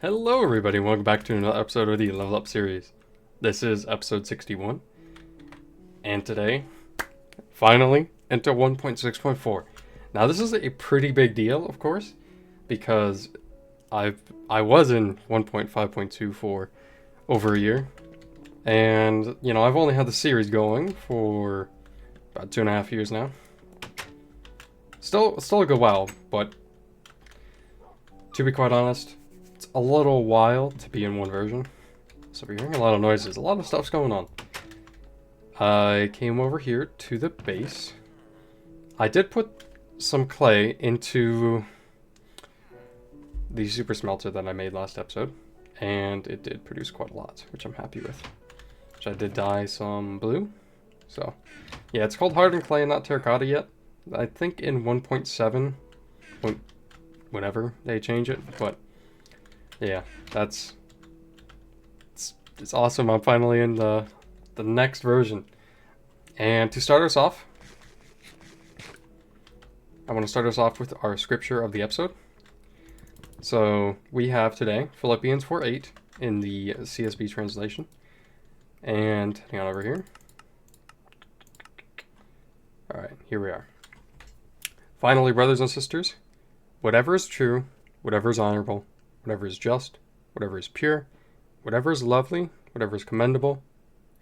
Hello everybody, welcome back to another episode of the Level Up series. This is episode 61, and today, finally, into 1.6.4. Now this is a pretty big deal, of course, because I was in 1.5.2 for over a year, and, I've only had the series going for about 2.5 years now. Still a good while, but to be quite honest, it's a little while to be in one version. So if you're hearing a lot of noises, a lot of stuff's going on. I came over here to the base. I did put some clay into the super smelter that I made last episode, and it did produce quite a lot, which I'm happy with. Which I did dye some blue. So, yeah, it's called hardened clay and not terracotta yet. I think in 1.7, whenever they change it, but yeah, it's awesome. I'm finally in the next version. And to start us off, I want to start us off with our scripture of the episode. So we have today Philippians 4:8 in the CSB translation. And hang on over here. Alright, here we are. Finally, brothers and sisters, whatever is true, whatever is honorable, whatever is just, whatever is pure, whatever is lovely, whatever is commendable,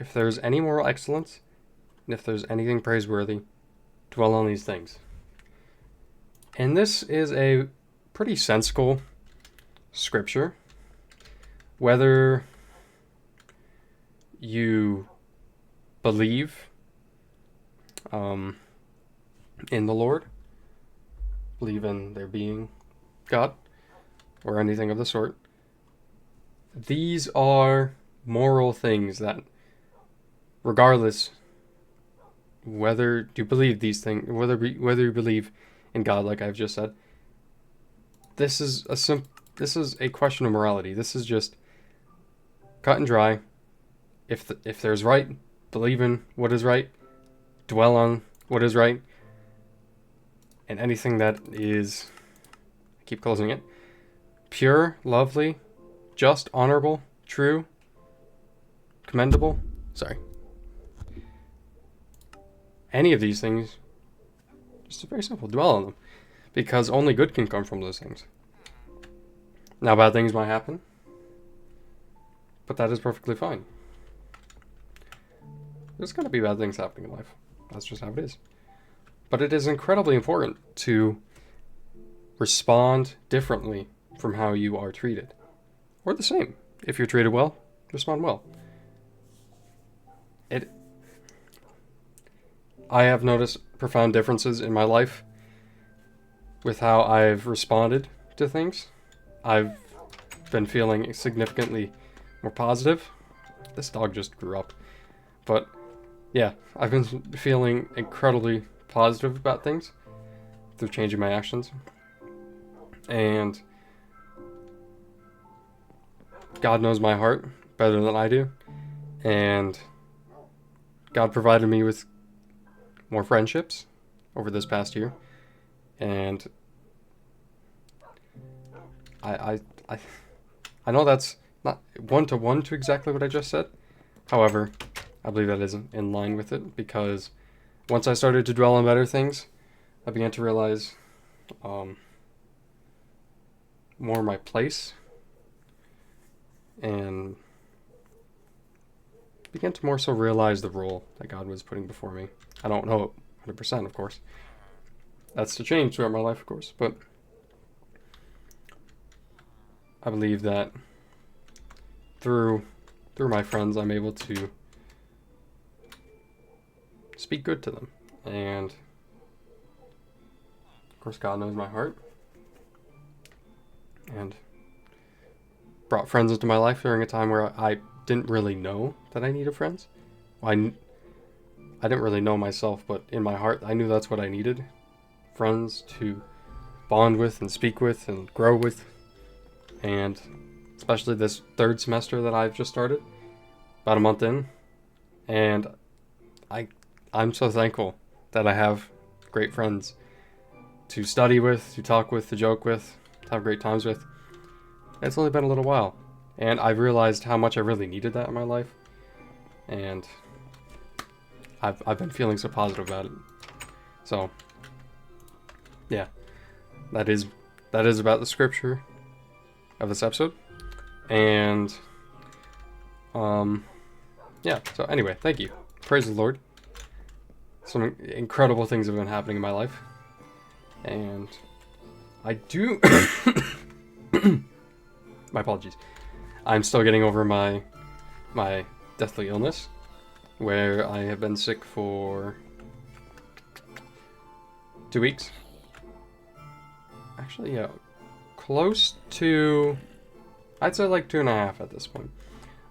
if there is any moral excellence, and if there's anything praiseworthy, dwell on these things. And this is a pretty sensible scripture. Whether you believe in the Lord, believe in there being God, or anything of the sort, these are moral things that, regardless whether you believe these things, whether you believe in God, like I've just said, this is a question of morality. This is just cut and dry. If there's right, believe in what is right, dwell on what is right, and anything that is, I keep closing it, pure, lovely, just, honorable, true, commendable. Sorry. Any of these things, just very simple, dwell on them. Because only good can come from those things. Now, bad things might happen, but that is perfectly fine. There's going to be bad things happening in life. That's just how it is. But it is incredibly important to respond differently from how you are treated. Or the same. If you're treated well, respond well. I have noticed profound differences in my life with how I've responded to things. I've been feeling significantly more positive. This dog just grew up. But yeah, I've been feeling incredibly positive about things through changing my actions. And God knows my heart better than I do. And God provided me with more friendships over this past year. And I know that's not one-to-one to exactly what I just said. However, I believe that is in line with it, because once I started to dwell on better things, I began to realize more my place, and began to more so realize the role that God was putting before me. I don't know it 100%, of course. That's to change throughout my life, of course, but I believe that through my friends, I'm able to speak good to them. And of course, God knows my heart, and brought friends into my life during a time where I didn't really know that I needed friends. I didn't really know myself, but in my heart, I knew that's what I needed. Friends to bond with and speak with and grow with. And especially this third semester that I've just started, about a month in. And I'm so thankful that I have great friends to study with, to talk with, to joke with, to have great times with. It's only been a little while. And I've realized how much I really needed that in my life. And I've been feeling so positive about it. So, yeah. That is about the scripture of this episode. And, yeah. So anyway, thank you. Praise the Lord. Some incredible things have been happening in my life. And I do... My apologies. I'm still getting over my deathly illness, where I have been sick for 2 weeks. Actually, yeah, close to, I'd say like 2.5 at this point.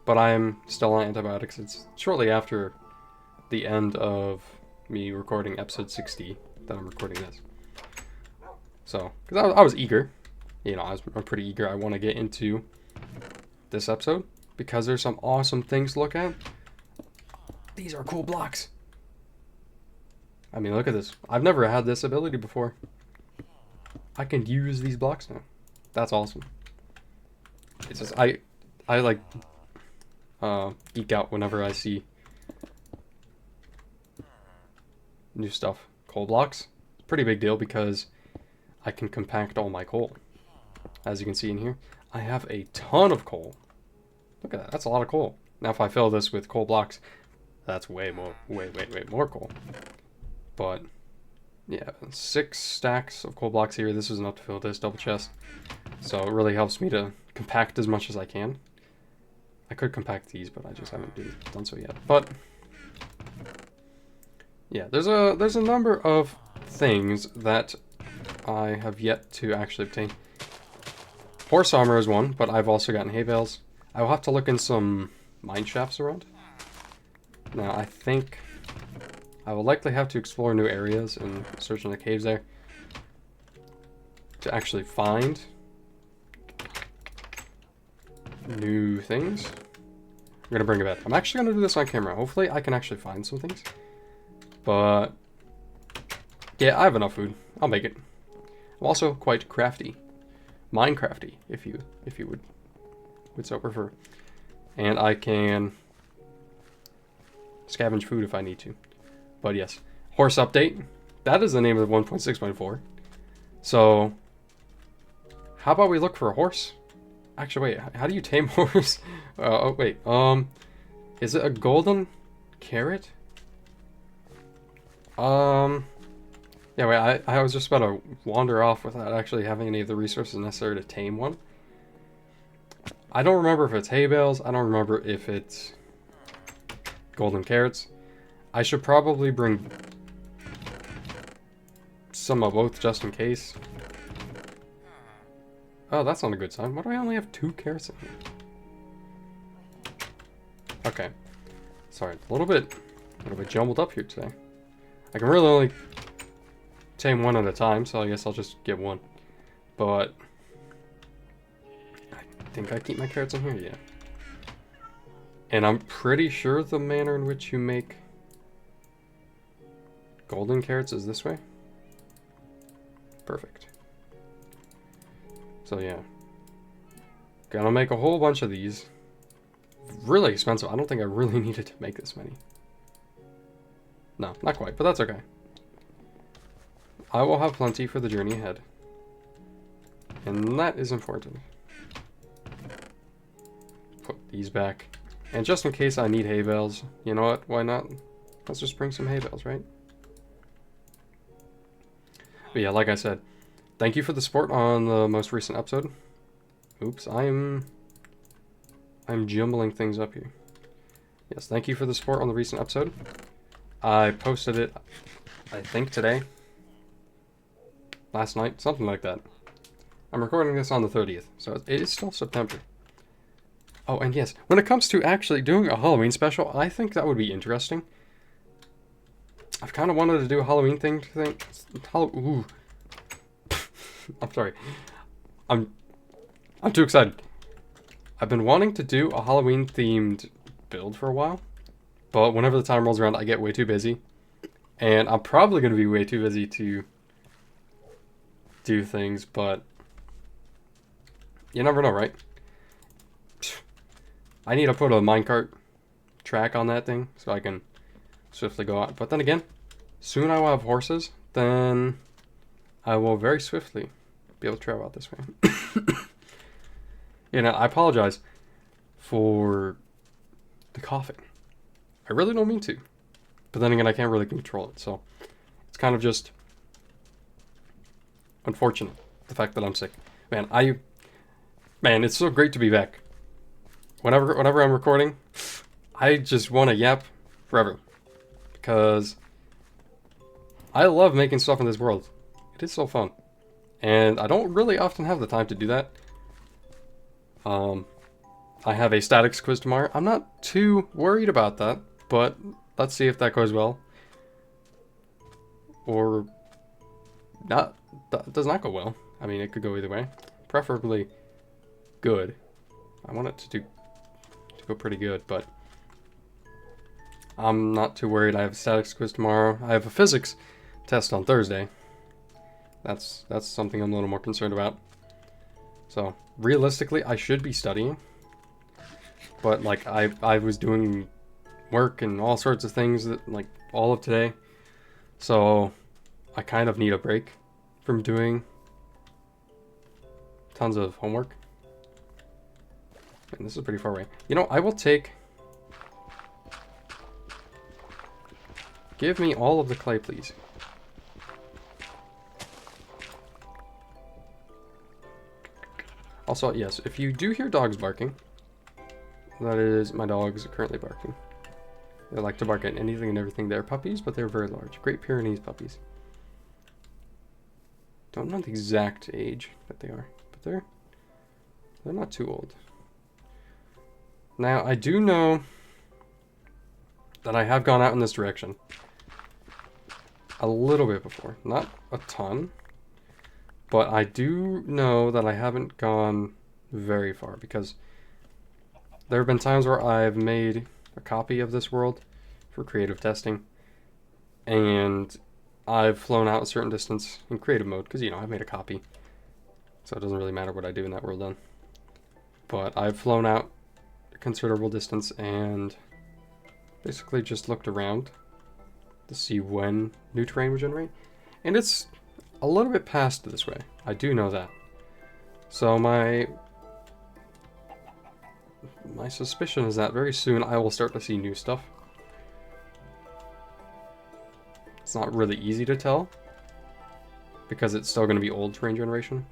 But I'm still on antibiotics. It's shortly after the end of me recording episode 60 that I'm recording this. So, because I was eager. You know, I'm pretty eager. I want to get into this episode because there's some awesome things to look at. These are cool blocks. I mean, look at this. I've never had this ability before. I can use these blocks now. That's awesome. It's just, I like geek out whenever I see new stuff. Coal blocks. It's a pretty big deal because I can compact all my coal. As you can see in here, I have a ton of coal. Look at that. That's a lot of coal. Now, if I fill this with coal blocks, that's way more coal. But, yeah, 6 stacks of coal blocks here. This is enough to fill this double chest. So it really helps me to compact as much as I can. I could compact these, but I just haven't done so yet. But, yeah, there's a number of things that I have yet to actually obtain. Horse armor is one, but I've also gotten hay bales. I will have to look in some mine shafts around. Now, I think I will likely have to explore new areas and search in the caves there to actually find new things. I'm going to bring it back. I'm actually going to do this on camera. Hopefully, I can actually find some things. But, yeah, I have enough food. I'll make it. I'm also quite crafty. Minecrafty, if you would so prefer. And I can scavenge food if I need to. But yes, horse update. That is the name of 1.6.4. So, how about we look for a horse? Actually, wait, how do you tame a horse? Oh, wait, is it a golden carrot? Yeah, wait, I was just about to wander off without actually having any of the resources necessary to tame one. I don't remember if it's hay bales. I don't remember if it's golden carrots. I should probably bring some of both just in case. Oh, that's not a good sign. Why do I only have 2 carrots in here? Okay. Sorry, a little bit jumbled up here today. I can really only tame one at a time, so I guess I'll just get one. But I think I keep my carrots in here, yeah. And I'm pretty sure the manner in which you make golden carrots is this way. Perfect. So yeah. Gonna make a whole bunch of these. Really expensive. I don't think I really needed to make this many. No, not quite, but that's okay. I will have plenty for the journey ahead. And that is important. Put these back. And just in case I need hay bales, you know what? Why not? Let's just bring some hay bales, right? But yeah, like I said, thank you for the support on the most recent episode. Oops, I'm jumbling things up here. Yes, thank you for the support on the recent episode. I posted it, I think today. Last night, something like that. I'm recording this on the 30th, so it is still September. Oh, and yes, when it comes to actually doing a Halloween special, I think that would be interesting. I've kind of wanted to do a Halloween thing. Ooh. I'm sorry. I'm too excited. I've been wanting to do a Halloween themed build for a while, but whenever the time rolls around, I get way too busy, and I'm probably going to be way too busy to do things. But You never know, right? I need to put a minecart track on that thing so I can swiftly go out. But then again, soon I will have horses. Then I will very swiftly be able to travel out this way. You know, I apologize for the coughing. I really don't mean to. But then again, I can't really control it. So it's kind of just unfortunate, the fact that I'm sick. Man, it's so great to be back. Whenever I'm recording, I just want to yap forever. Because I love making stuff in this world. It is so fun. And I don't really often have the time to do that. I have a statics quiz tomorrow. I'm not too worried about that, but let's see if that goes well. Or not. That does not go well. I mean, it could go either way. Preferably good. I want it to go pretty good, but I'm not too worried. I have a statics quiz tomorrow. I have a physics test on Thursday. That's something I'm a little more concerned about. So realistically, I should be studying, but like I was doing work and all sorts of things that like all of today, so I kind of need a break from doing tons of homework. And this is pretty far away. You know, I will take. Give me all of the clay, please. Also, yes, if you do hear dogs barking, that is my dogs currently barking. They like to bark at anything and everything. They're puppies, but they're very large. Great Pyrenees puppies. Don't know the exact age that they are, but they're not too old. Now, I do know that I have gone out in this direction a little bit before. Not a ton. But I do know that I haven't gone very far, because there have been times where I've made a copy of this world for creative testing, and I've flown out a certain distance in creative mode, because, you know, I've made a copy, so it doesn't really matter what I do in that world then. But I've flown out a considerable distance and basically just looked around to see when new terrain would generate, and it's a little bit past this way. I do know that. So my suspicion is that very soon I will start to see new stuff. It's not really easy to tell, because it's still going to be old terrain generation.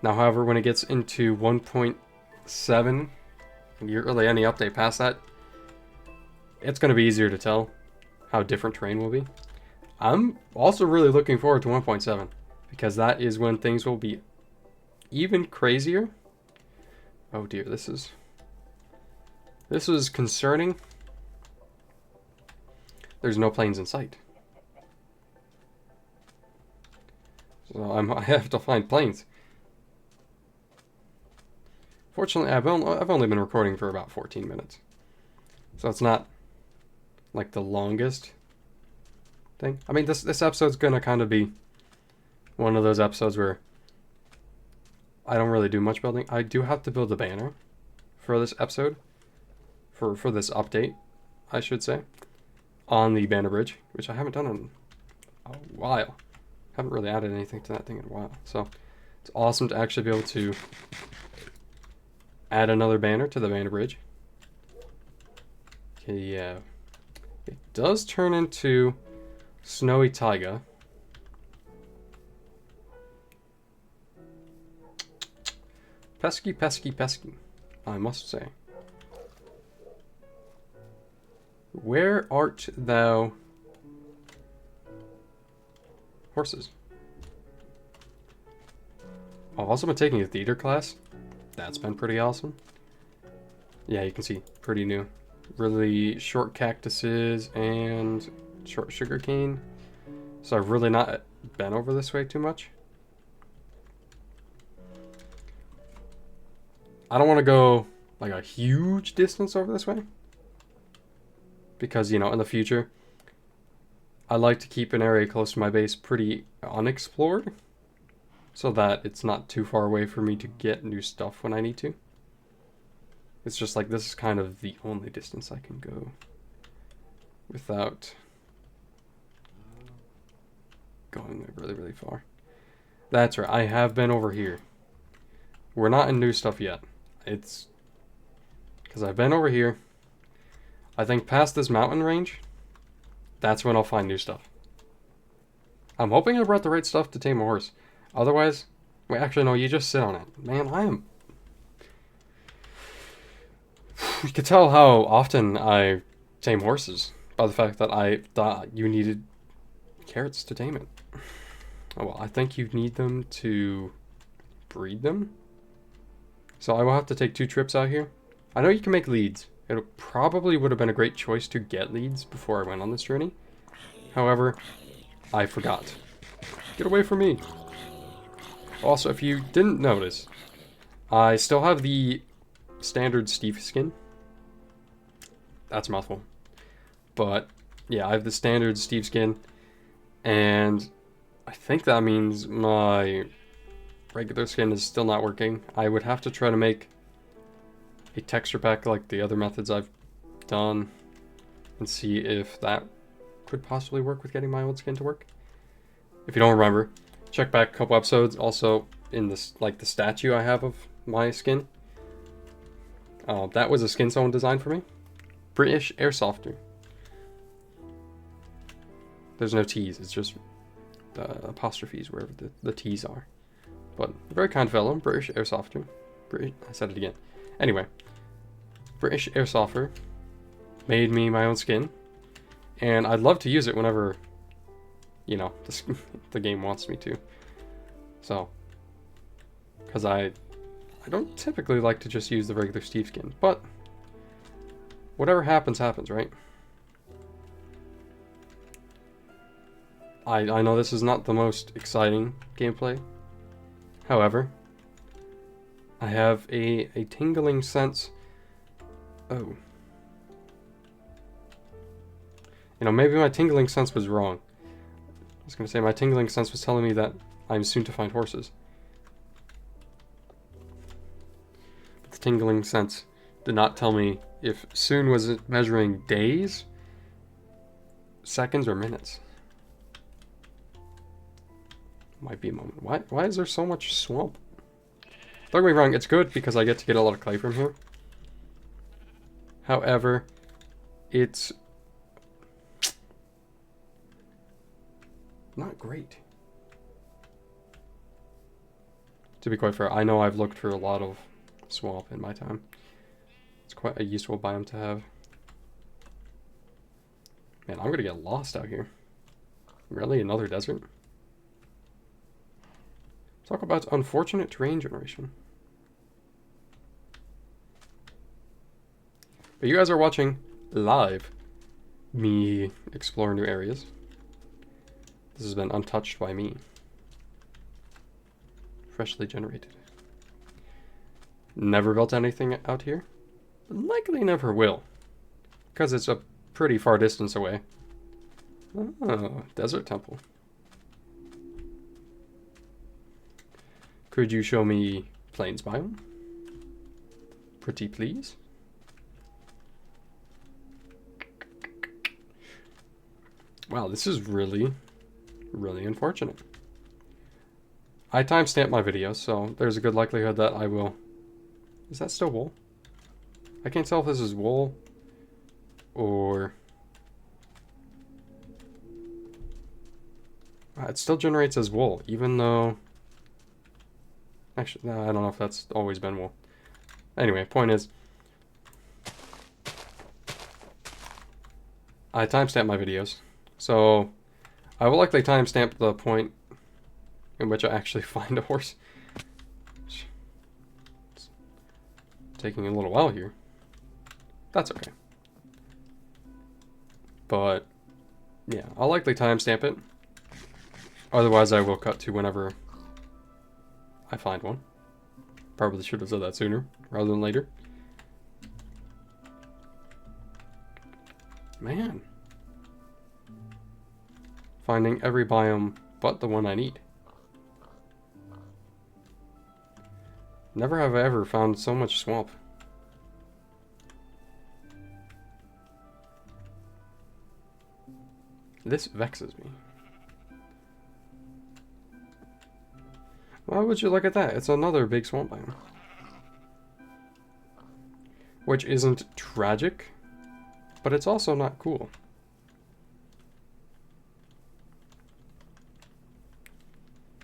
Now, however, when it gets into 1.7, and really any update past that, it's going to be easier to tell how different terrain will be. I'm also really looking forward to 1.7. Because that is when things will be even crazier. Oh dear, this is concerning. There's no planes in sight. So I have to find planes. Fortunately, I've only been recording for about 14 minutes. So it's not like the longest thing. I mean, this episode's gonna kind of be one of those episodes where I don't really do much building. I do have to build a banner for this episode, for this update, I should say, on the banner bridge, which I haven't done in a while. Haven't really added anything to that thing in a while. So it's awesome to actually be able to add another banner to the banner bridge. Okay, yeah. It does turn into snowy taiga. Pesky, pesky, pesky, I must say. Where art thou, horses? I've also been taking a theater class. That's been pretty awesome. Yeah, you can see, pretty new. Really short cactuses and short sugarcane. So I've really not been over this way too much. I don't want to go like a huge distance over this way, because, you know, in the future, I like to keep an area close to my base pretty unexplored. so that it's not too far away for me to get new stuff when I need to. It's just like this is kind of the only distance I can go without going really, really far. That's right, I have been over here. We're not in new stuff yet. It's because I've been over here. I think past this mountain range, that's when I'll find new stuff. I'm hoping I brought the right stuff to tame a horse. Otherwise, wait, actually no, you just sit on it. Man, I am... You could tell how often I tame horses by the fact that I thought you needed carrots to tame it. Oh well, I think you need them to breed them. So I will have to take 2 trips out here. I know you can make leads. It probably would have been a great choice to get leads before I went on this journey. However, I forgot. Get away from me. Also, if you didn't notice, I still have the standard Steve skin. That's a mouthful. But yeah, I have the standard Steve skin, and I think that means my regular skin is still not working. I would have to try to make a texture pack like the other methods I've done and see if that could possibly work with getting my old skin to work. If you don't remember, check back a couple episodes. Also, in this, like the statue I have of my skin, that was a skin someone designed for me. British Airsofter. There's no T's, it's just the apostrophes wherever the T's are. But a very kind fellow, British Airsofter. I said it again. Anyway, British Airsofter made me my own skin, and I'd love to use it whenever, you know, the game wants me to. So, because I don't typically like to just use the regular Steve skin, but whatever happens, happens, right? I know this is not the most exciting gameplay. However, I have a tingling sense. Oh. You know, maybe my tingling sense was wrong. I was going to say my tingling sense was telling me that I'm soon to find horses. But the tingling sense did not tell me if soon was measuring days, seconds, or minutes. Might be a moment. Why is there so much swamp? Don't get me wrong, it's good because I get to get a lot of clay from here. However, it's not great. To be quite fair, I know I've looked for a lot of swamp in my time. It's quite a useful biome to have. Man, I'm gonna get lost out here. Really? Another desert? Talk about unfortunate terrain generation. But you guys are watching live me explore new areas. This has been untouched by me. Freshly generated. Never built anything out here. Likely never will. Because it's a pretty far distance away. Oh, desert temple. Could you show me plains biome? Pretty please. Wow, this is really, really unfortunate. I timestamped my video, so there's a good likelihood that I will... Is that still wool? I can't tell if this is wool or... It still generates as wool, even though... Actually, no, I don't know if that's always been wool. Anyway, point is... I timestamp my videos, so I will likely timestamp the point in which I actually find a horse. It's taking a little while here. That's okay. But, yeah, I'll likely timestamp it. Otherwise, I will cut to whenever I find one. Probably should have said that sooner, rather than later. Man. Finding every biome but the one I need. Never have I ever found so much swamp. This vexes me. Why would you look at that? It's another big swamp biome. Which isn't tragic, but it's also not cool.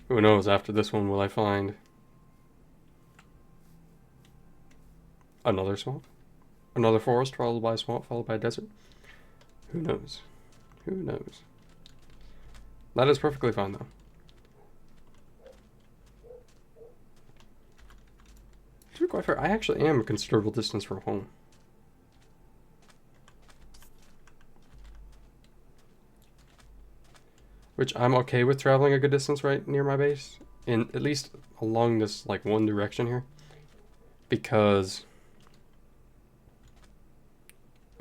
Who knows, after this one will I find another swamp? Another forest followed by a swamp followed by a desert? Who knows? Who knows? That is perfectly fine though. To be quite fair, I actually am a considerable distance from home. Which I'm okay with traveling a good distance right near my base. In at least along this like one direction here. Because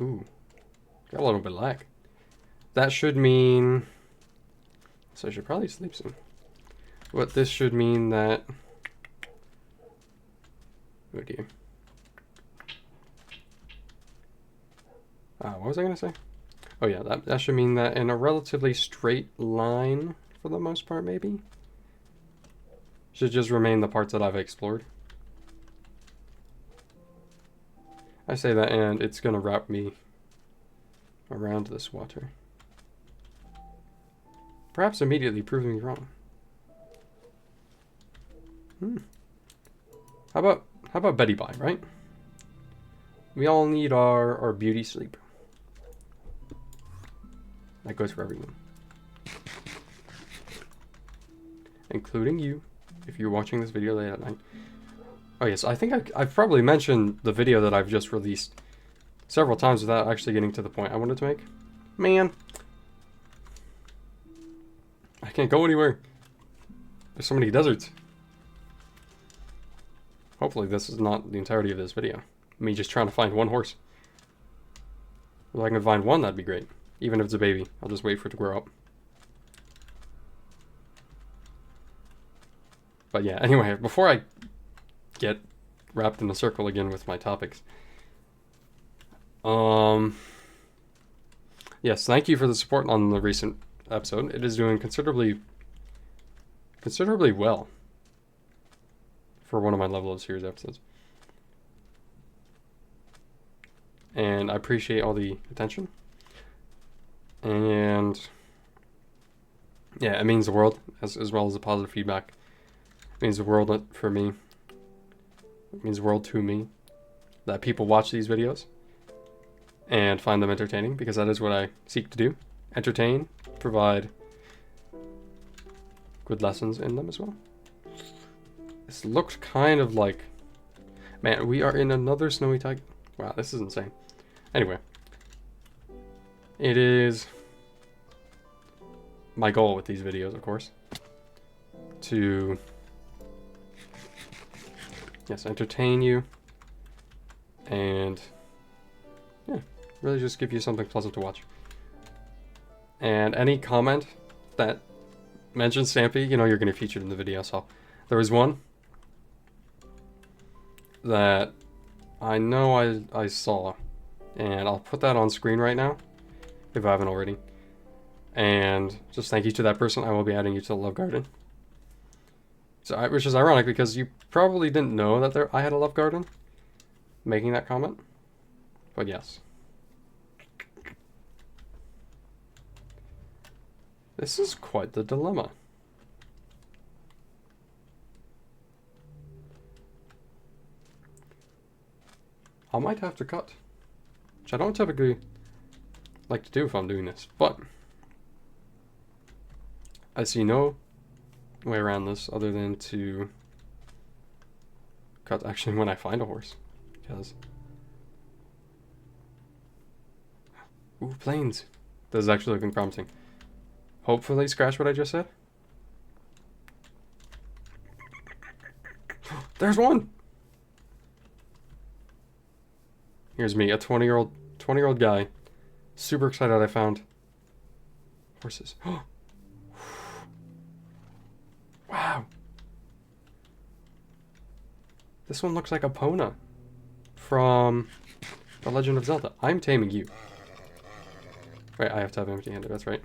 ooh. Got a little bit of lag. That should mean so I should probably sleep soon. What this should mean that oh dear. What was I gonna say? Oh yeah, that should mean that in a relatively straight line, for the most part, maybe, should just remain the parts that I've explored. I say that and it's gonna wrap me around this water. Perhaps immediately proving me wrong. How about Betty Bye, right? We all need our beauty sleep. That goes for everyone. Including you, if you're watching this video late at night. Oh yes, I think I've probably mentioned the video that I've just released several times without actually getting to the point I wanted to make. Man. I can't go anywhere. There's so many deserts. Hopefully this is not the entirety of this video. Me just trying to find one horse. If I can find one, that'd be great. Even if it's a baby. I'll just wait for it to grow up. But yeah, anyway, before I get wrapped in a circle again with my topics. Yes, thank you for the support on the recent episode. It is doing considerably well for one of my level of series episodes. And I appreciate all the attention. And yeah, it means the world, as well as the positive feedback. It means the world for me. It means the world to me that people watch these videos and find them entertaining, because that is what I seek to do. Entertain, provide good lessons in them as well. This looked kind of like... Man, we are in another snowy taiga. Wow, this is insane. Anyway. It is my goal with these videos, of course, to, yes, entertain you and, yeah, really just give you something pleasant to watch. And any comment that mentions Stampy, you know you're going to be featured in the video. So there was one that I know I saw, and I'll put that on screen right now if I haven't already. And just thank you to that person. I will be adding you to the Love Garden. So, which is ironic because you probably didn't know that I had a Love Garden making that comment. But yes. This is quite the dilemma. I might have to cut, which I don't typically like to do if I'm doing this, but I see no way around this other than to cut actually when I find a horse, because ooh, plains. This is actually looking promising. Hopefully scratch what I just said. There's one. Here's me, a 20-year-old guy, super excited I found horses. Wow. This one looks like a Epona from The Legend of Zelda. I'm taming you. Right, I have to have empty-handed, that's right.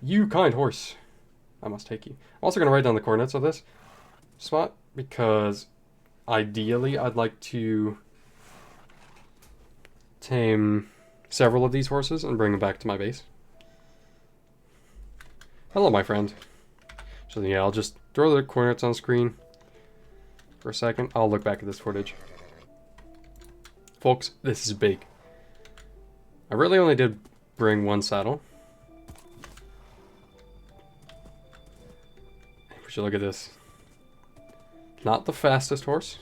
You kind horse. I must take you. I'm also going to write down the coordinates of this spot because ideally I'd like to tame several of these horses and bring them back to my base. Hello, my friend. So yeah, I'll just throw the coordinates on screen for a second. I'll look back at this footage. Folks, this is big. I really only did bring one saddle. We should look at this. Not the fastest horse.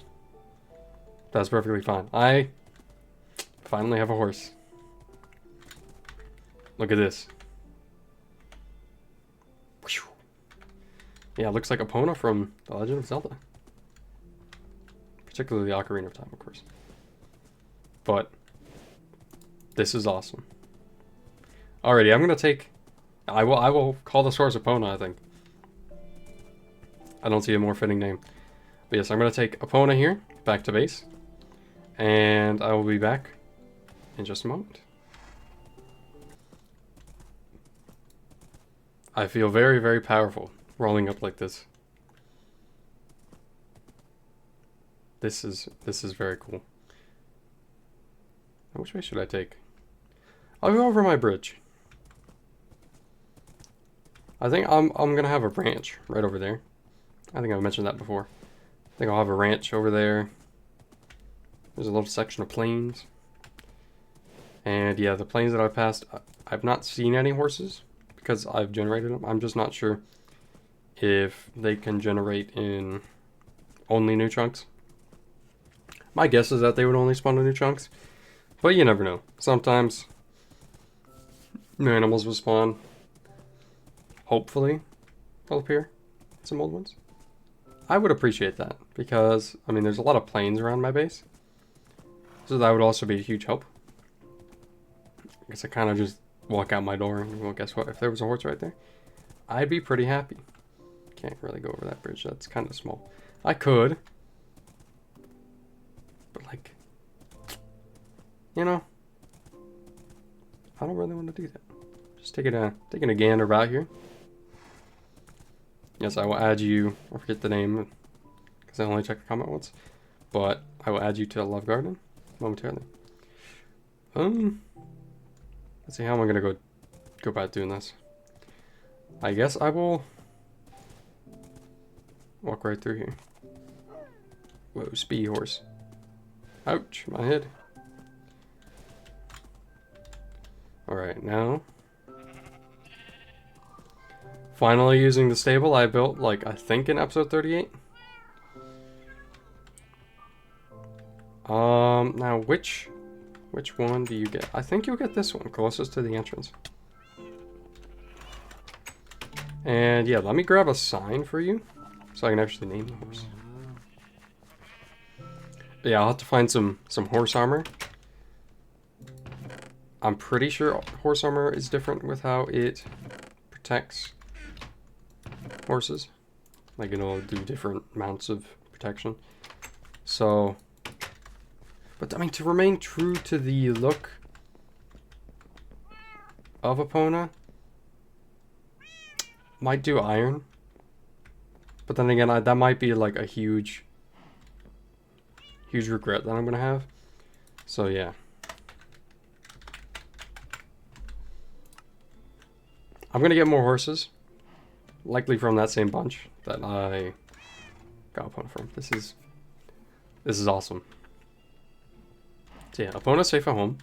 That's perfectly fine. I finally have a horse. Look at this. Yeah, it looks like Epona from The Legend of Zelda. Particularly the Ocarina of Time, of course. But this is awesome. Alrighty, I'm gonna take. I will call this horse Epona, I think. I don't see a more fitting name. But yes, I'm gonna take Epona here, back to base. And I will be back in just a moment. I feel very, very powerful rolling up like this. This is very cool. Which way should I take? I'll go over my bridge. I think I'm gonna have a ranch right over there. I think I've mentioned that before. I think I'll have a ranch over there. There's a little section of plains. And yeah, the plains that I've passed, I've not seen any horses because I've generated them. I'm just not sure if they can generate in only new chunks. My guess is that they would only spawn in new chunks. But you never know. Sometimes new animals will spawn. Hopefully they'll appear. Some old ones. I would appreciate that because, I mean, there's a lot of plains around my base. So that would also be a huge help. I guess I kind of just walk out my door and, well, guess what? If there was a horse right there, I'd be pretty happy. Can't really go over that bridge. That's kind of small. I could. But, like, you know, I don't really want to do that. Just taking a gander about here. Yes, I will add you. I forget the name because I only checked the comment once. But I will add you to Love Garden momentarily. Let's see, how am I gonna go about doing this? I guess I will walk right through here. Whoa, speedy horse. Ouch, my head. Alright, now. Finally using the stable I built, like, I think in episode 38. Now which one do you get? I think you'll get this one, closest to the entrance. And yeah, let me grab a sign for you, so I can actually name the horse. Yeah, I'll have to find some horse armor. I'm pretty sure horse armor is different with how it protects horses. Like, it'll do different amounts of protection. So, but I mean, to remain true to the look of Epona, might do iron. But then again, that might be like a huge regret that I'm gonna have. So yeah. I'm gonna get more horses. Likely from that same bunch that I got Epona from. This is awesome. So yeah, Epona's safe at home.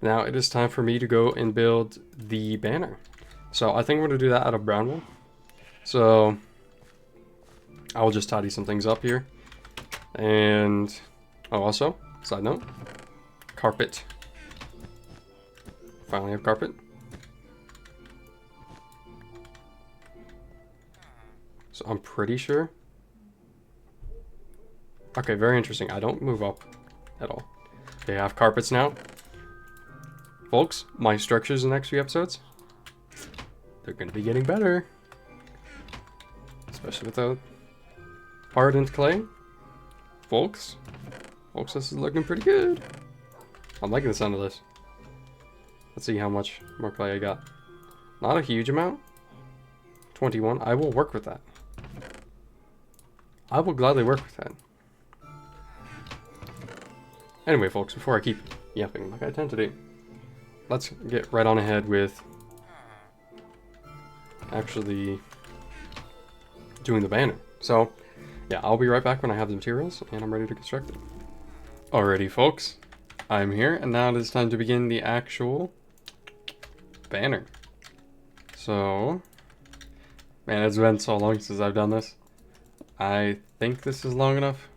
Now it is time for me to go and build the banner. So I think I'm gonna do that out of brown wool. So I will just tidy some things up here. And oh, also, side note, carpet. Finally have carpet. So I'm pretty sure. Okay, very interesting. I don't move up at all. They have carpets now. Folks, my structures in the next few episodes, they're going to be getting better. Especially with the Hardened clay. Folks. Folks, this is looking pretty good. I'm liking the sound of this. Let's see how much more clay I got. Not a huge amount. 21. I will work with that. I will gladly work with that. Anyway, folks, before I keep yapping like I tend to do, let's get right on ahead with actually doing the banner. So, yeah, I'll be right back when I have the materials and I'm ready to construct it. Alrighty, folks, I'm here, and now it is time to begin the actual banner. So, man, it's been so long since I've done this. I think this is long enough.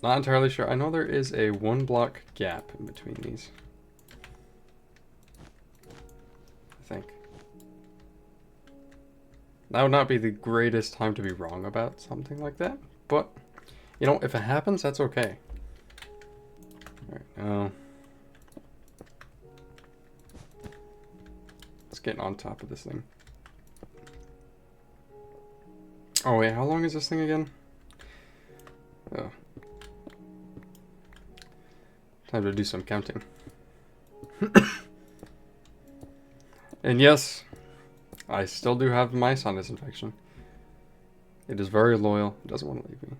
Not entirely sure. I know there is a 1 block gap in between these. I think. That would not be the greatest time to be wrong about something like that, but, you know, if it happens, that's okay. Alright, now, let's get on top of this thing. Oh wait, how long is this thing again? Oh. Time to do some counting. And yes, I still do have my sinus infection. It is very loyal. It doesn't want to leave me.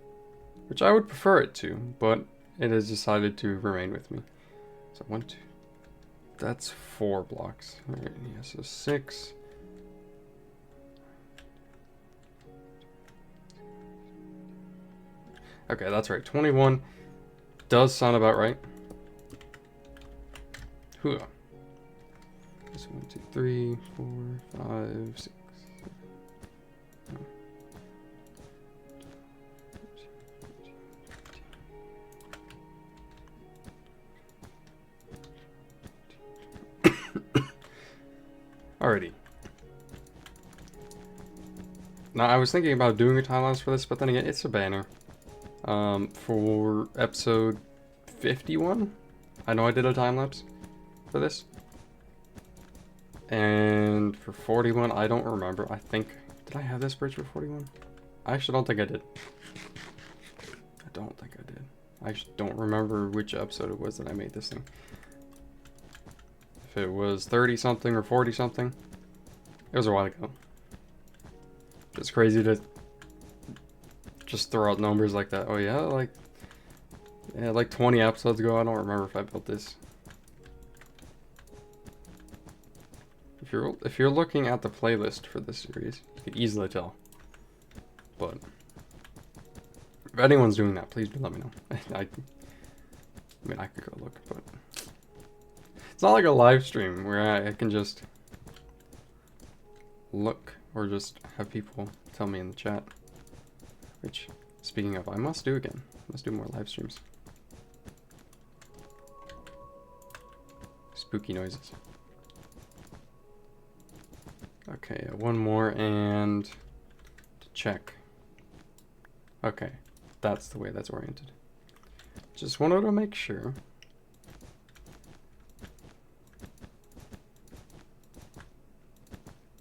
Which I would prefer it to, but it has decided to remain with me. So 1, 2. That's 4 blocks. Alright, yeah, so 6. Okay, that's right. 21 does sound about right. Hoo. So 1, 2, 3, 4, 5, 6. Alrighty. Now, I was thinking about doing a time lapse for this, but then again, it's a banner. For episode 51, I know I did a time lapse for this. And for 41, I don't remember. I think, did I have this bridge for 41? I actually don't think I did. I don't think I did. I just don't remember which episode it was that I made this thing. If it was 30 something or 40 something, it was a while ago. It's crazy to just throw out numbers like that. Oh yeah, like 20 episodes ago. I don't remember if I built this. If you're looking at the playlist for this series, you could easily tell. But if anyone's doing that, please do let me know. I mean, I could go look, but it's not like a live stream where I can just look or just have people tell me in the chat. Which, speaking of, I must do again. I must do more live streams. Spooky noises. Okay, one more and to check. Okay, that's the way that's oriented. Just wanted to make sure.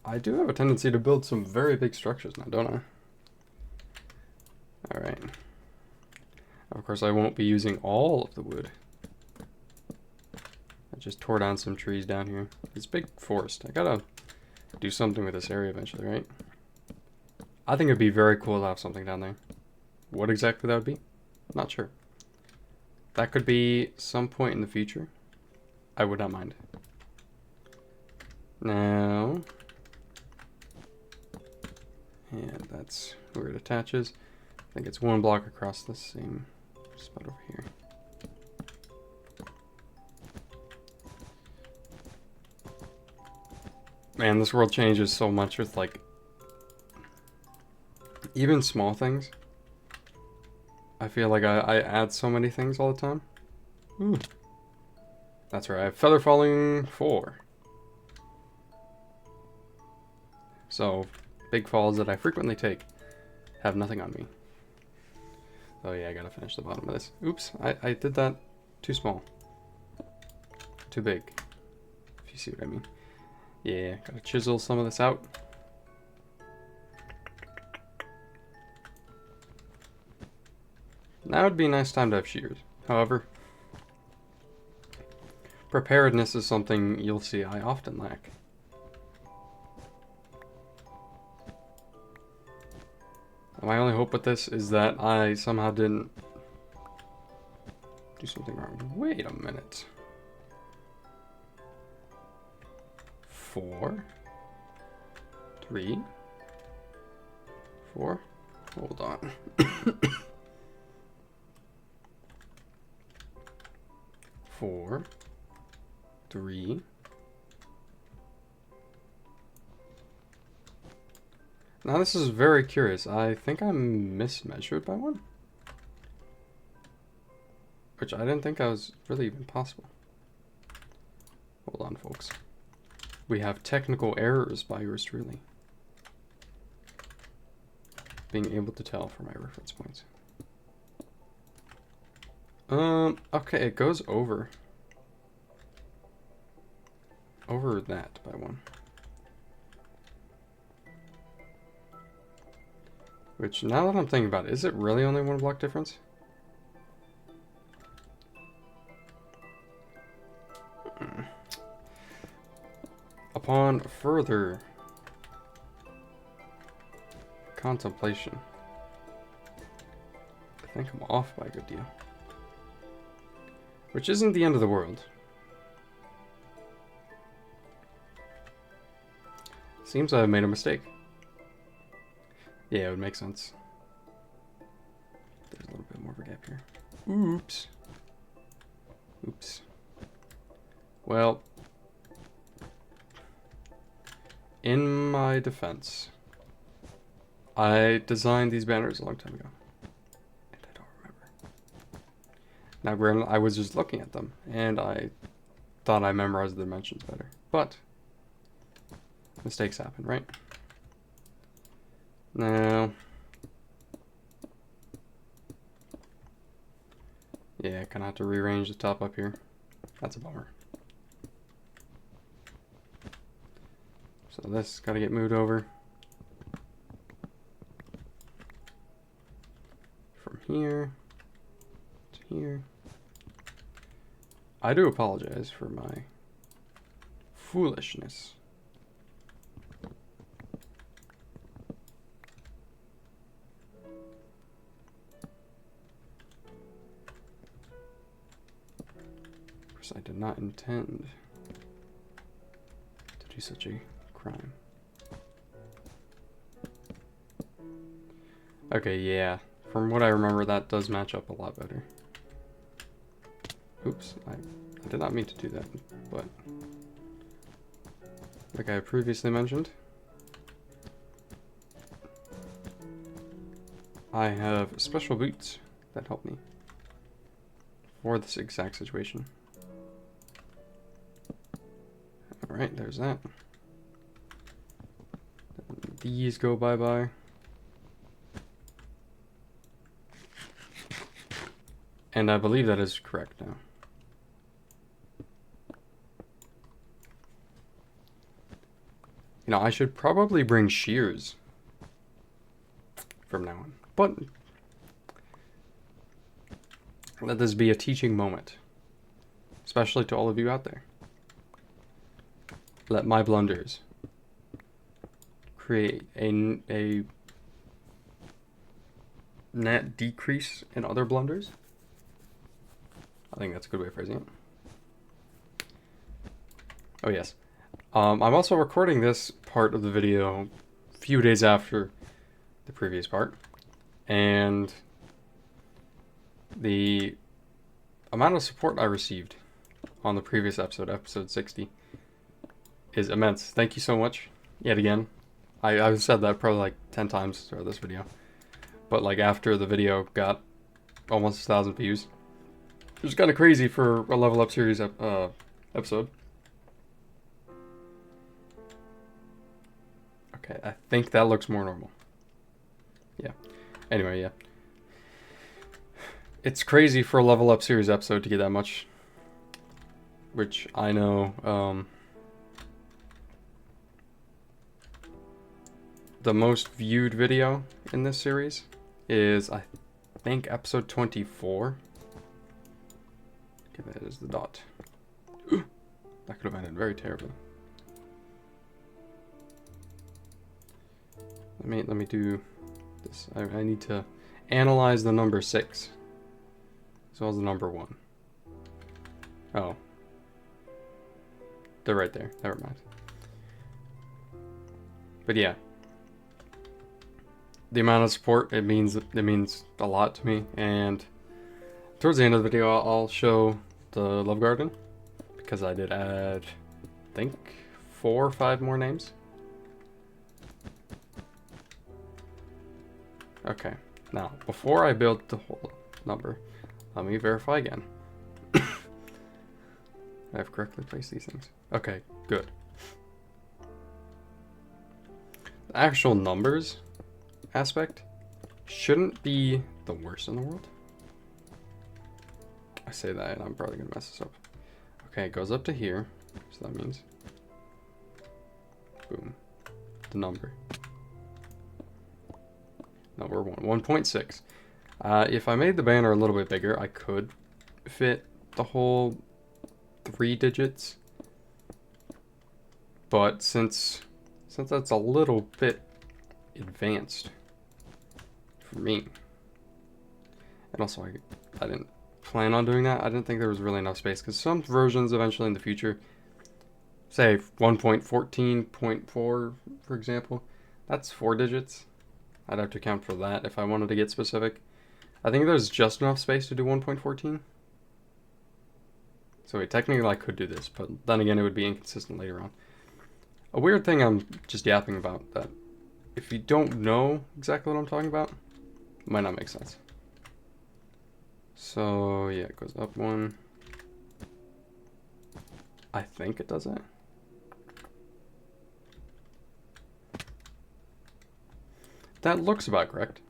I do have a tendency to build some very big structures now, don't I? Alright. Of course, I won't be using all of the wood. I just tore down some trees down here. It's a big forest. I gotta do something with this area eventually, right? I think it'd be very cool to have something down there. What exactly that would be? Not sure. That could be some point in the future. I would not mind. Now, and that's where it attaches. I think it's 1 block across the same spot over here. Man, this world changes so much with, like, even small things. I feel like I add so many things all the time. Ooh. That's right, I have feather falling 4. So, big falls that I frequently take have nothing on me. Oh yeah, I gotta finish the bottom of this. Oops, I did that too small. Too big. If you see what I mean. Yeah, gotta chisel some of this out. Now would be a nice time to have shears. However, preparedness is something you'll see I often lack. My only hope with this is that I somehow didn't do something wrong. Wait a minute. 4, 3, 4. Hold on. 4, 3. Now this is very curious. I think I'm mismeasured by one. Which I didn't think I was really even possible. Hold on, folks. We have technical errors by yours truly. Being able to tell from my reference points. Okay, it goes over that by one. Which, now that I'm thinking about it, is it really only 1 block difference? Upon further contemplation, I think I'm off by a good deal. Which isn't the end of the world. Seems I made a mistake. Yeah, it would make sense. There's a little bit more of a gap here. Oops. Oops. Well, in my defense, I designed these banners a long time ago. And I don't remember. Now, granted, I was just looking at them, and I thought I memorized the dimensions better. But mistakes happen, right? Now, yeah, kind of have to rearrange the top up here. That's a bummer. So this got to get moved over from here to here. I do apologize for my foolishness. I did not intend to do such a crime. Okay, yeah. From what I remember, that does match up a lot better. Oops, I did not mean to do that, but like I previously mentioned, I have special boots that help me for this exact situation. Alright, there's that. These go bye-bye. And I believe that is correct now. You know, I should probably bring shears from now on. But let this be a teaching moment. Especially to all of you out there. Let my blunders create a net decrease in other blunders. I think that's a good way of phrasing it. Oh yes. I'm also recording this part of the video a few days after the previous part. And the amount of support I received on the previous episode, episode 60, is immense. Thank you so much, yet again. I've said that probably like 10 times throughout this video. But like after the video got almost 1,000 views, it was kind of crazy for a Level Up series episode. Okay, I think that looks more normal. Yeah. Anyway, yeah. It's crazy for a Level Up series episode to get that much. Which I know, the most viewed video in this series is, I think episode 24. Okay, that is the dot. That could have ended very terribly. Let me do this. I need to analyze the number 6 as well as the number 1. Oh. They're right there. Never mind. But yeah. The amount of support, it means a lot to me. And towards the end of the video, I'll show the Love Garden. Because I did add, I think, 4 or 5 more names. Okay, now, before I build the whole number, let me verify again. I've correctly placed these things. Okay, good. The actual numbers aspect shouldn't be the worst in the world. I say that and I'm probably gonna mess this up. Okay, it goes up to here, so that means, boom, the number. Number 1.6. If I made the banner a little bit bigger, I could fit the whole 3 digits. But since that's a little bit advanced for me, and also I didn't plan on doing that. I didn't think there was really enough space because some versions eventually in the future, say 1.14.4 for example, that's 4 digits. I'd have to account for that if I wanted to get specific. I think there's just enough space to do 1.14. So technically I could do this, but then again it would be inconsistent later on. A weird thing I'm just yapping about that if you don't know exactly what I'm talking about, it might not make sense. So yeah, it goes up 1. I think it does that. That looks about correct.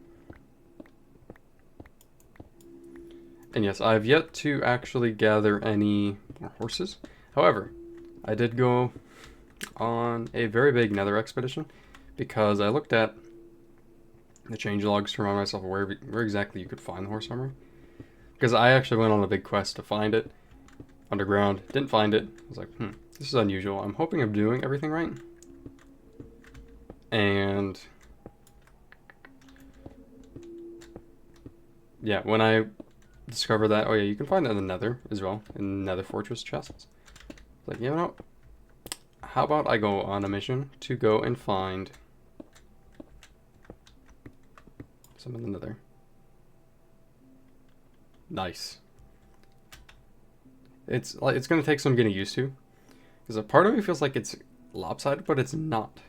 And yes, I've yet to actually gather any more horses. However, I did go on a very big nether expedition because I looked at the changelogs to remind myself where exactly you could find the horse armor. Because I actually went on a big quest to find it underground, didn't find it. I was like, this is unusual. I'm hoping I'm doing everything right. And yeah, when I discovered that, oh yeah, you can find it in the nether as well, in nether fortress chests. It's like, you know, how about I go on a mission to go and find some in the nether. Nice. It's gonna take some getting used to, because a part of me feels like it's lopsided, but it's not.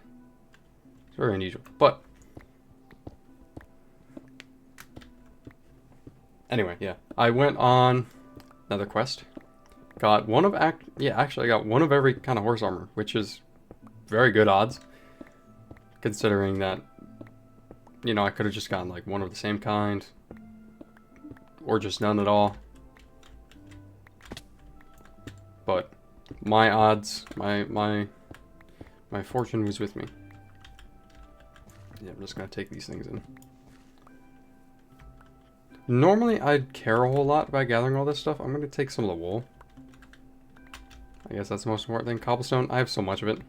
It's very unusual. But anyway, yeah, I went on another quest. Got one of actually I got one of every kind of horse armor, which is very good odds, considering that, you know, I could have just gotten like one of the same kind, or just none at all. But my odds, my fortune was with me. Yeah, I'm just gonna take these things in. Normally I'd care a whole lot about gathering all this stuff. I'm gonna take some of the wool. I guess that's the most important thing. Cobblestone, I have so much of it.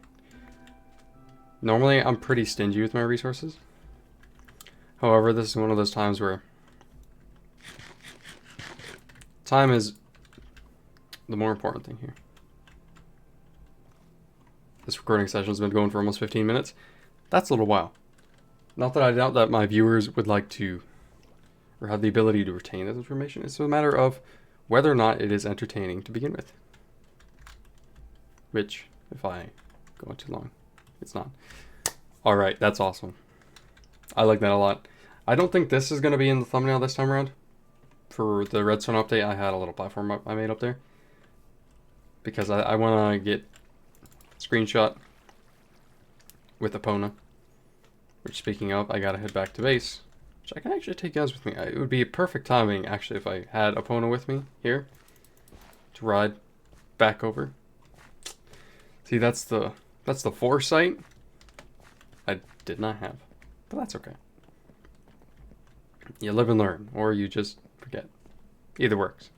Normally I'm pretty stingy with my resources. However, this is one of those times where time is the more important thing here. This recording session has been going for almost 15 minutes. That's a little while. Not that I doubt that my viewers would like to, or have the ability to retain this information. It's a matter of whether or not it is entertaining to begin with. Which, if I go on too long, it's not. Alright, that's awesome. I like that a lot. I don't think this is going to be in the thumbnail this time around. For the redstone update, I had a little platform I made up there. Because I want to get screenshot with Epona. Which, speaking of, I got to head back to base. Which I can actually take guys with me. It would be perfect timing, actually, if I had Epona with me here. To ride back over. See, that's the foresight I did not have. But that's okay. You live and learn, or you just forget. Either works.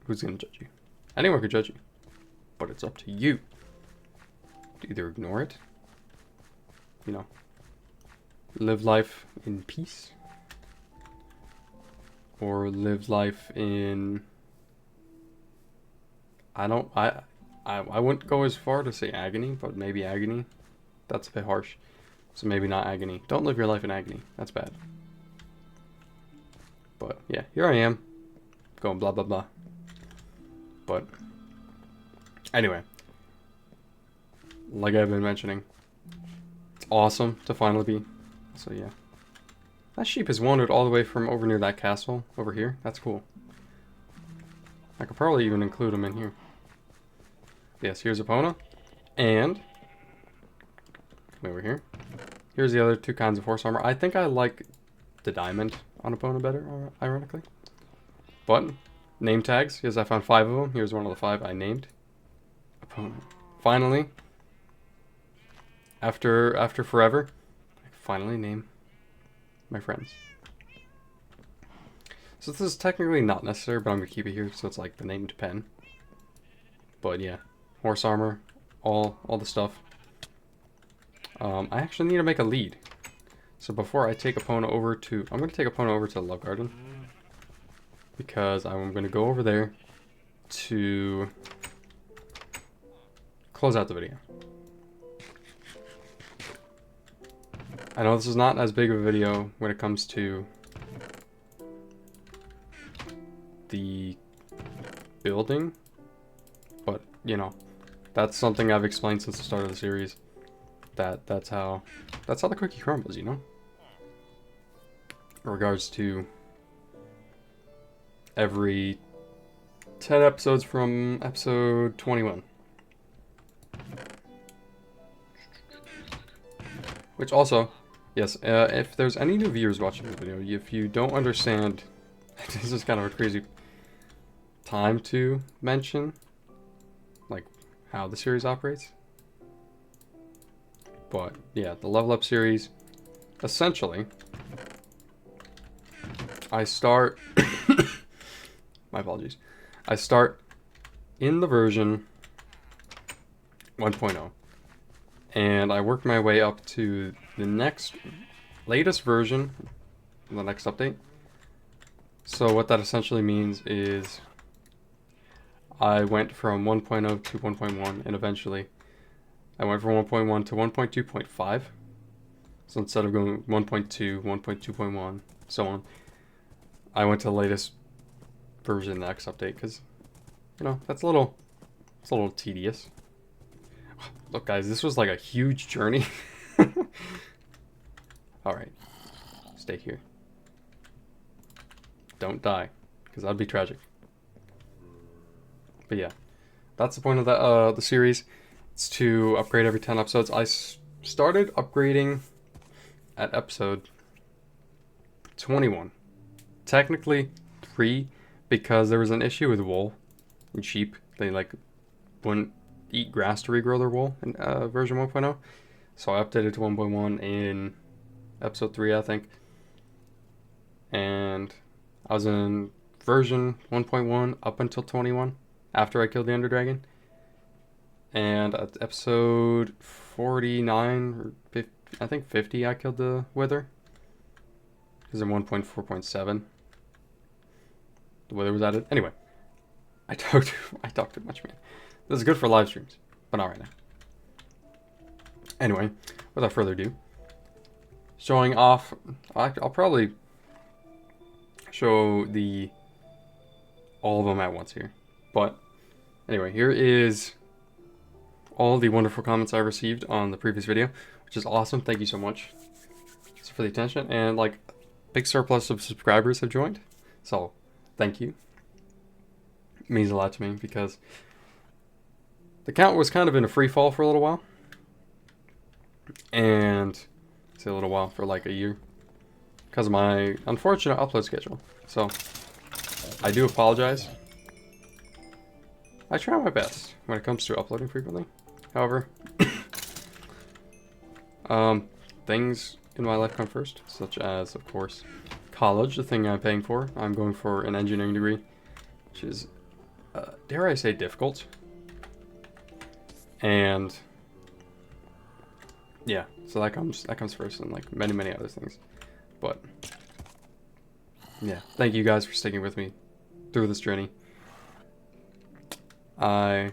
Who's going to judge you? Anyone could judge you. But it's up to you to either ignore it, you know, live life in peace, or live life in, I wouldn't go as far to say agony, but maybe agony. That's a bit harsh. So maybe not agony. Don't live your life in agony. That's bad. But yeah, here I am, going blah blah blah. But anyway, like I've been mentioning, it's awesome to finally be. So yeah, that sheep has wandered all the way from over near that castle over here. That's cool. I could probably even include him in here. Yes, here's Epona, and come over here. Here's the other two kinds of horse armor. I think I like the diamond on Epona better, ironically. But name tags, because I found 5 of them. Here's one of the 5 I named. Epona. Finally, after forever, I finally name my friends. So this is technically not necessary, but I'm gonna keep it here, so it's like the named pen. But yeah, horse armor, all the stuff. I actually need to make a lead. So before I take Epona over to, I'm gonna take Epona over to the Love Garden, because I'm gonna go over there to close out the video. I know this is not as big of a video when it comes to the building, but you know, that's something I've explained since the start of the series. That's how the cookie crumbles, you know. In regards to every 10 episodes from episode 21. Which also, yes, if there's any new viewers watching this video, if you don't understand, this is kind of a crazy time to mention, like, how the series operates. But, yeah, the Level Up series, essentially, I start, my apologies, I start in the version 1.0. And I worked my way up to the next latest version, the next update. So what that essentially means is I went from 1.0 to 1.1, and eventually I went from 1.1 to 1.2.5. So instead of going 1.2, 1.2.1, so on, I went to the latest version, the next update, because, you know, it's a little tedious. Look, guys, this was like a huge journey. Alright. Stay here. Don't die, because that'd be tragic. But yeah, that's the point of the series. It's to upgrade every 10 episodes. I started upgrading at episode 21. Technically 3, because there was an issue with wool and sheep. They like wouldn't eat grass to regrow their wool in version 1.0. So I updated to 1.1 in episode 3, I think. And I was in version 1.1 up until 21, after I killed the Ender Dragon. And at episode 49, or 50, I think 50, I killed the Wither. Because in 1.4.7, the Wither was added. Anyway, I talked too much, man. This is good for live streams, but not right now. Anyway, without further ado, showing off, I'll probably show all of them at once here. But anyway, here is all the wonderful comments I received on the previous video, which is awesome. Thank you so much for the attention. And like, big surplus of subscribers have joined, so thank you. It means a lot to me, because the count was kind of in a free fall for a little while. And say a little while, for like a year, because of my unfortunate upload schedule. So I do apologize. I try my best when it comes to uploading frequently. However, things in my life come first, such as, of course, college, the thing I'm paying for. I'm going for an engineering degree, which is, dare I say, difficult. And yeah, so that comes first, and like many other things. But yeah, thank you guys for sticking with me through this journey. I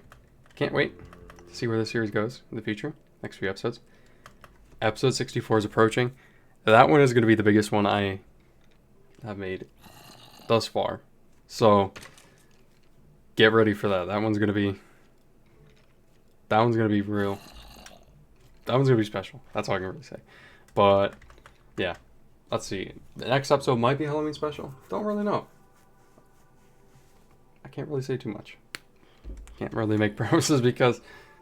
can't wait to see where the series goes in the future. Next few episodes. Episode 64 is approaching. That one is going to be the biggest one I have made thus far. So get ready for that. That one's going to be real. That one's going to be special. That's all I can really say. But yeah, let's see. The next episode might be Halloween special. Don't really know. I can't really say too much. Can't really make promises because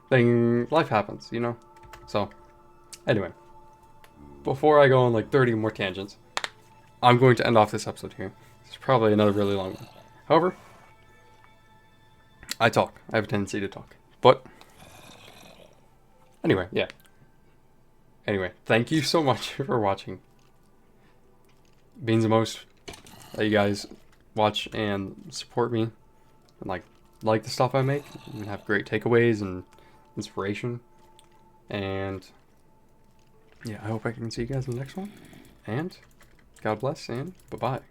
life happens, you know? So, anyway. Before I go on like 30 more tangents, I'm going to end off this episode here. It's probably another really long one. However, I talk. I have a tendency to talk. But, anyway, yeah. Anyway, thank you so much for watching. It means the most that you guys watch and support me and like the stuff I make and have great takeaways and inspiration. And yeah, I hope I can see you guys in the next one. And God bless and bye-bye.